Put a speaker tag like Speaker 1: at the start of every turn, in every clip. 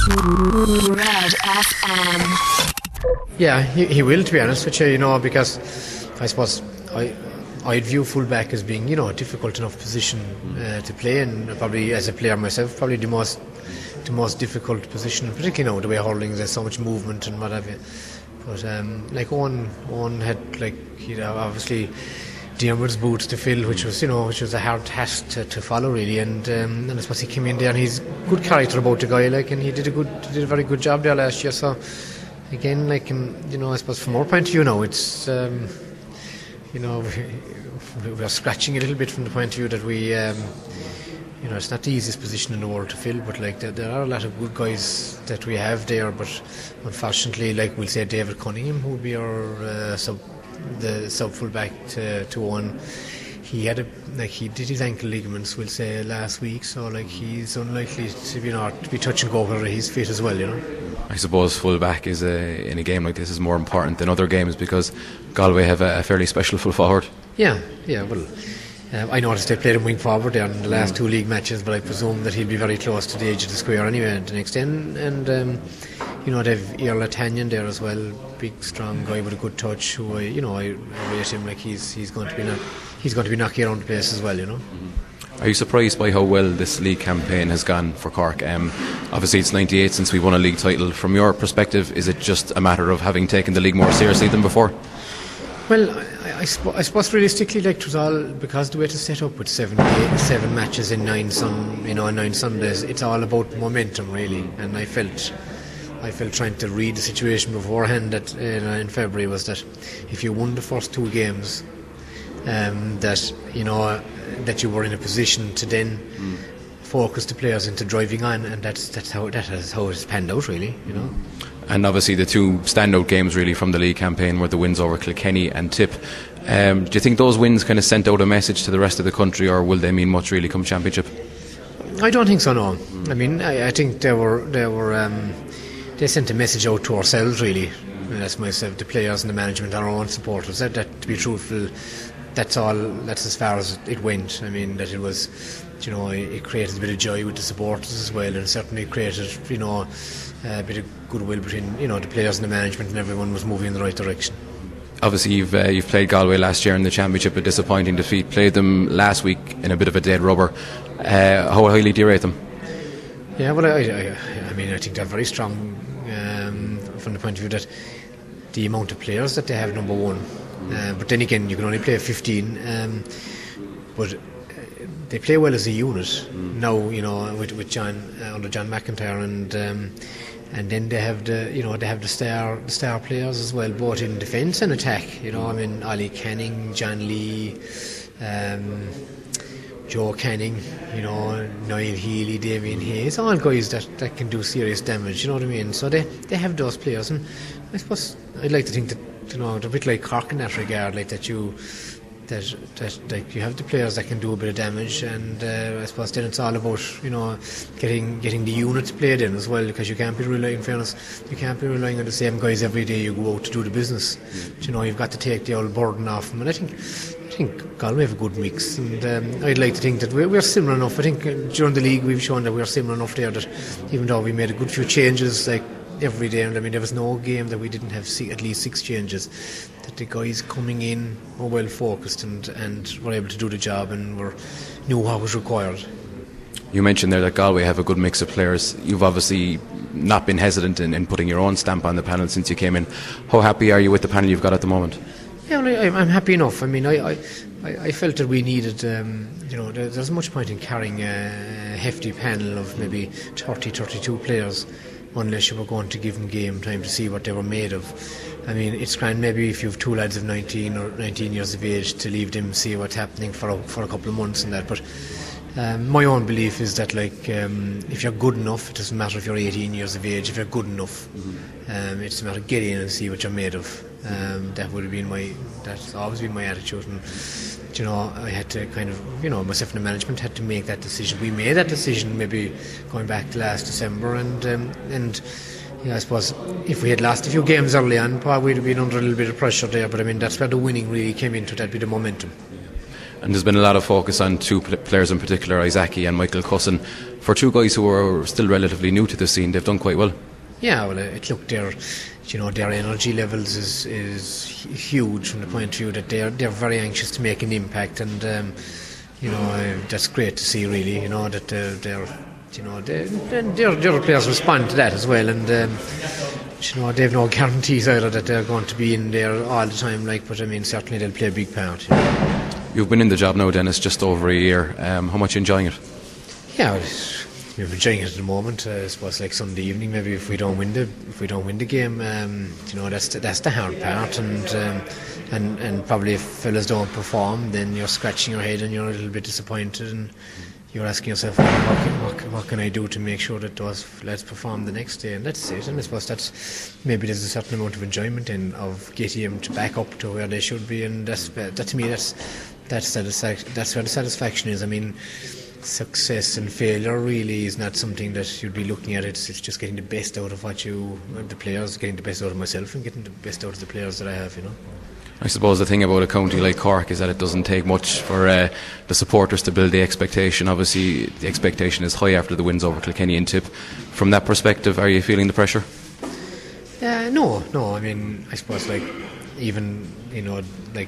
Speaker 1: Red FM.
Speaker 2: Yeah, he will, to be honest with you, because I suppose I'd view fullback as being, a difficult enough position to play, and probably as a player myself, probably the most difficult position, particularly now the way hurling, there's so much movement and what have you. But like Owen had, he'd obviously Diarmuid's boots to fill, which was a hard task to follow really, and I suppose he came in there and he's good character about the guy, and he did a very good job there last year. So again, I suppose from our point of view now, it's we're scratching a little bit from the point of view that we it's not the easiest position in the world to fill, but there are a lot of good guys that we have there, but unfortunately, we'll say David Cunningham, who would be our sub fullback to Owen, he did his ankle ligaments, we'll say, last week, so he's unlikely to be touch and go where he's fit as well,
Speaker 3: I suppose fullback is in a game like this is more important than other games because Galway have a fairly special full forward.
Speaker 2: Yeah, well, I noticed they played him wing forward there in the last two league matches, but I presume that he'll be very close to the edge of the square anyway the next end. And they've Iarla Tanyan there as well, big strong guy with a good touch, who I rate him he's going to be knocking around the place as well.
Speaker 3: Are you surprised by how well this league campaign has gone for Cork? Obviously it's 98 since we won a league title. From your perspective, is it just a matter of having taken the league more seriously than before?
Speaker 2: Well, I suppose realistically, it was all because the way to set up with seven matches in 9 Sundays. It's all about momentum, really. And I felt trying to read the situation beforehand that in February was that if you won the first 2 games, that you were in a position to then focus the players into driving on, and that's how it's panned out, really.
Speaker 3: And obviously the 2 standout games really from the league campaign were the wins over Kilkenny and Tip. Do you think those wins kind of sent out a message to the rest of the country, or will they mean much really come championship?
Speaker 2: I don't think so, no. I mean, I think they sent a message out to ourselves, really. That's myself, the players and the management, our own supporters. That to be truthful, that's as far as it went. I mean, that it was, it created a bit of joy with the supporters as well, and certainly created, a bit of goodwill between, the players and the management, and everyone was moving in the right direction.
Speaker 3: Obviously you've played Galway last year in the championship, a disappointing defeat. Played them last week in a bit of a dead rubber. How highly do you rate them?
Speaker 2: Yeah, well, I think they're very strong from the point of view that the amount of players that they have, number one. But then again, you can only play 15. But they play well as a unit now. With John under John McIntyre, and then they have the star players as well, both in defence and attack. Ollie Canning, John Lee, Joe Canning, Niall Healy, Damien Hayes, all guys that can do serious damage. You know what I mean? So they have those players, and I suppose I'd like to think that they're a bit like Cork in that regard, that you have the players that can do a bit of damage, and I suppose then it's all about getting the units played in as well, because you can't be relying on the same guys every day you go out to do the business. You've got to take the old burden off them, and I think Galway have a good mix, and I'd like to think that we're similar enough. I think during the league we've shown that we're similar enough there, that even though we made a good few changes every day, and there was no game that we didn't have at least 6 changes, that the guys coming in were well focused and were able to do the job and knew what was required.
Speaker 3: You mentioned there that Galway have a good mix of players. You've obviously not been hesitant in putting your own stamp on the panel since you came in. How happy are you with the panel you've got at the moment?
Speaker 2: Yeah, well, I'm happy enough. I mean, I felt that we needed, there's much point in carrying a hefty panel of maybe 32 players unless you were going to give them game time to see what they were made of. I mean, it's grand maybe if you have 2 lads of 19 or 19 years of age to leave them see what's happening for a couple of months and that, but my own belief is that if you're good enough, it doesn't matter if you're 18 years of age. If you're good enough, it's a matter of get in and see what you're made of. That's always been my attitude, and I had to kind of, myself and the management had to make that decision. We made that decision maybe going back to last December, and I suppose if we had lost a few games early on, probably we'd have been under a little bit of pressure there, but I mean that's where the winning really came into, that bit of momentum.
Speaker 3: And there's been a lot of focus on two players in particular, Isaki and Michael Cussin. For two guys who are still relatively new to the scene, they've done quite well.
Speaker 2: Yeah, well, look, their energy levels is huge from the point of view that they're very anxious to make an impact, and that's great to see, really. That the other players respond to that as well, and they've no guarantees either that they're going to be in there all the time. But I mean, certainly they'll play a big part.
Speaker 3: You've been in the job now, Dennis, just over a year. How much are you enjoying it?
Speaker 2: Yeah, we're enjoying it at the moment. I suppose like Sunday evening, maybe if we don't win the game, that's the hard part, and probably if fellas don't perform, then you're scratching your head and you're a little bit disappointed, and you're asking yourself, what can I do to make sure that those lads perform the next day, and that's it. And I suppose maybe there's a certain amount of enjoyment of getting them to back up to where they should be, and that to me that's where the satisfaction is. I mean, success and failure really is not something that you'd be looking at. It's just getting the best out of the players, getting the best out of myself, and getting the best out of the players that I have.
Speaker 3: I suppose the thing about a county like Cork is that it doesn't take much for the supporters to build the expectation. Obviously, the expectation is high after the wins over Kilkenny and Tip. From that perspective, are you feeling the pressure?
Speaker 2: No. I mean, I suppose even it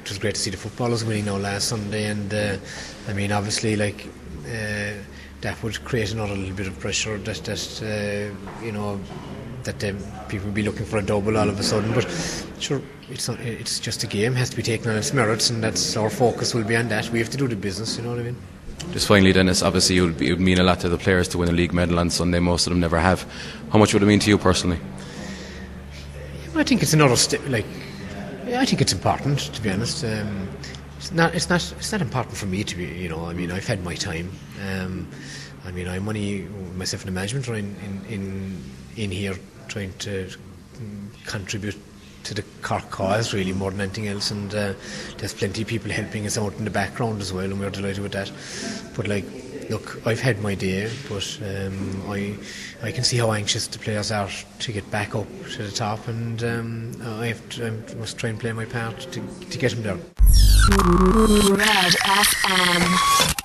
Speaker 2: was great to see the footballers winning now last Sunday, and I mean, obviously that would create another little bit of pressure that people will be looking for a double all of a sudden. But sure, it's just a game, has to be taken on its merits, and that's our focus will be on that. We have to do the business, you know what I mean?
Speaker 3: Just finally, Dennis, obviously it would mean a lot to the players to win a league medal on Sunday. Most of them never have. How much would it mean to you personally?
Speaker 2: I think it's another step. I think it's important, to be honest. It's not important for me to be. I mean, I've had my time. I mean, I'm only myself and the management are in here trying to contribute to the Cork cause, really, more than anything else, and there's plenty of people helping us out in the background as well, and we're delighted with that. But look, I've had my day, but I can see how anxious the players are to get back up to the top, and I must try and play my part to get them there.
Speaker 1: Red FM.